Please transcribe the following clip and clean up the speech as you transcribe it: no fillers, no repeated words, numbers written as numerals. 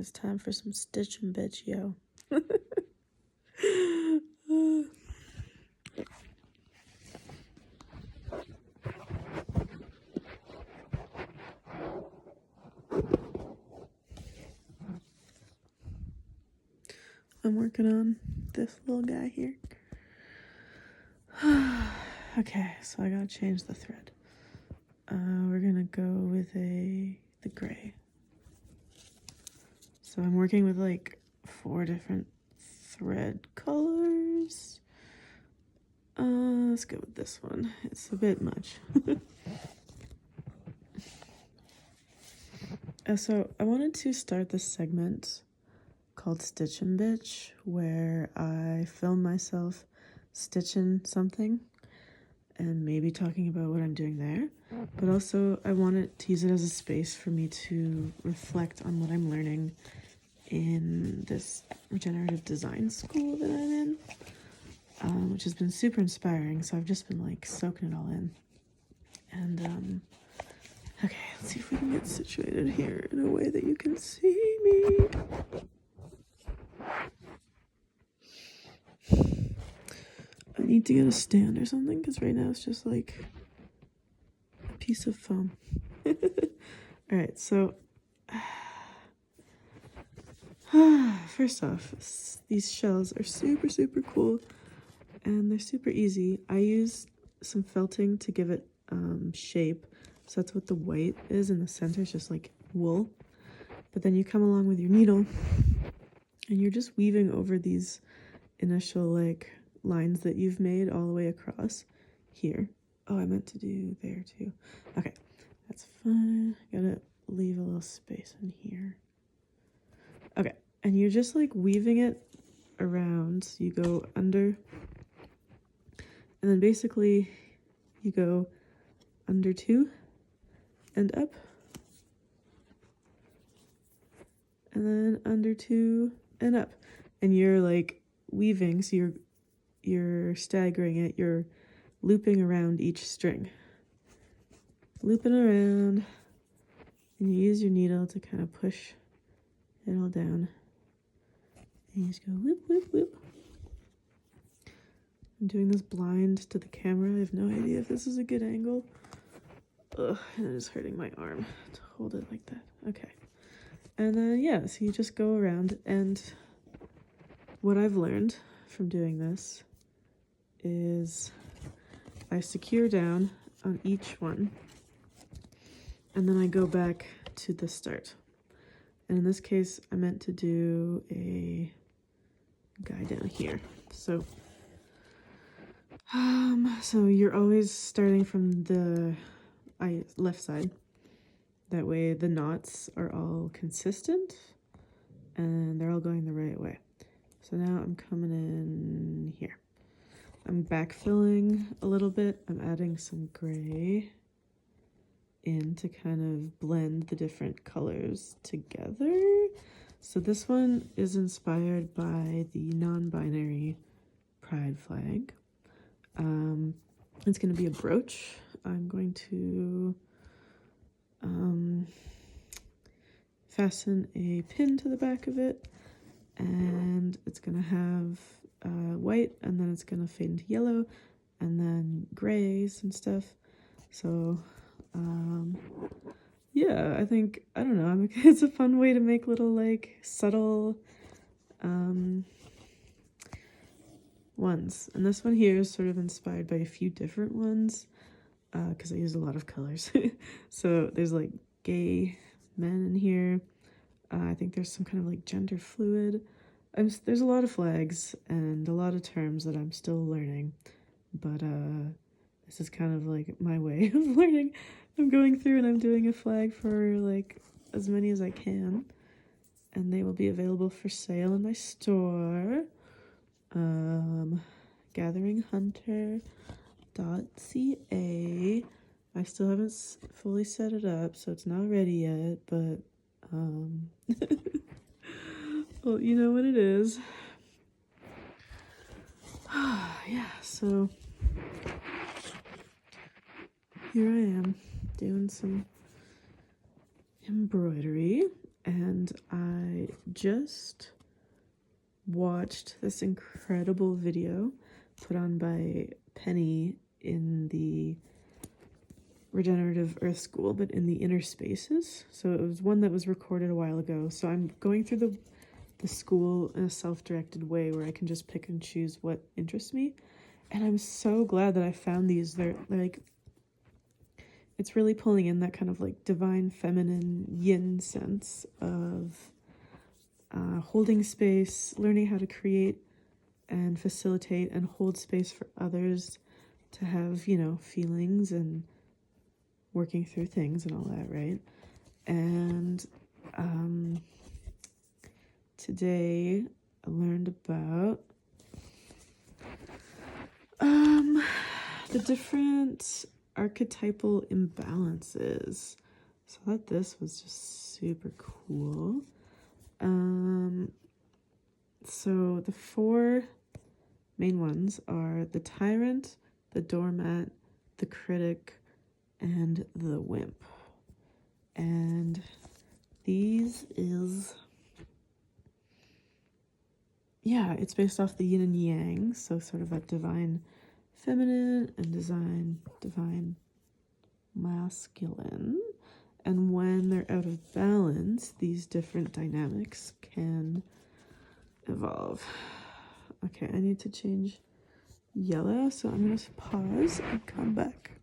It's time for some stitching, bitch, yo. I'm working on this little guy here. Okay, so I gotta change the thread. We're gonna go with the gray. So I'm working with like 4 different thread colors. Let's go with this one. It's a bit much. So I wanted to start this segment called Stitchin' Bitch, where I film myself stitching something and maybe talking about what I'm doing there. But also I wanted to use it as a space for me to reflect on what I'm learning in this regenerative design school that I'm in, which has been super inspiring. So I've just been like soaking it all in. And okay, let's see if we can get situated here in a way that you can see me. I need to get a stand or something because right now it's just like a piece of foam. Alright, so first off, these shells are super cool and they're super easy. I use some felting to give it shape. So that's what the white is in the center. It's just like wool. But then you come along with your needle and you're just weaving over these initial like lines that you've made all the way across here. Oh, I meant to do there too. Okay, that's fine. Gotta leave a little space in here. Okay, and you're just like weaving it around. So you go under, and then basically you go under 2 and up, and then under 2 and up, and you're like weaving, so you're staggering it, you're looping around each string, looping around, and you use your needle to kind of push it all down, and you just go whoop whoop whoop. I'm doing this blind to the camera. I have no idea if this is a good angle. Ugh, and it is hurting my arm to hold it like that. Okay. And then, yeah, so you just go around, and what I've learned from doing this is I secure down on each one, and then I go back to the start. And in this case, I meant to do a guy down here. So you're always starting from the left side. That way the knots are all consistent and they're all going the right way. So now I'm coming in here. I'm backfilling a little bit. I'm adding some gray in to kind of blend the different colors together. So this one is inspired by the non-binary pride flag. It's going to be a brooch. I'm going to fasten a pin to the back of it, and it's going to have white, and then it's going to fade into yellow, and then grays and stuff. So yeah, I don't know, it's a fun way to make little like subtle ones. And this one here is sort of inspired by a few different ones because I use a lot of colors. So there's like gay men in here. I think there's some kind of like gender fluid. There's a lot of flags and a lot of terms that I'm still learning, but this is kind of like my way of learning. I'm going through and I'm doing a flag for like as many as I can, and they will be available for sale in my store. GatheringHunter.ca. I still haven't fully set it up, so it's not ready yet, but well, you know what it is. Yeah, so here I am doing some embroidery, and I just watched this incredible video put on by Penny in the Regenerative Earth School, but in the inner spaces. So it was one that was recorded a while ago. So I'm going through the school in a self-directed way where I can just pick and choose what interests me. And I'm so glad that I found these. They're like, it's really pulling in that kind of like divine feminine yin sense of holding space, learning how to create and facilitate and hold space for others to have, you know, feelings and working through things and all that, right? And today I learned about the different archetypal imbalances. So I thought this was just super cool. So the 4 main ones are the tyrant, the doormat, the critic, and the wimp. And these is, yeah, it's based off the yin and yang, so sort of a divine feminine and divine masculine. And when they're out of balance, these different dynamics can evolve. Okay, I need to change yellow, so I'm going to pause and come back.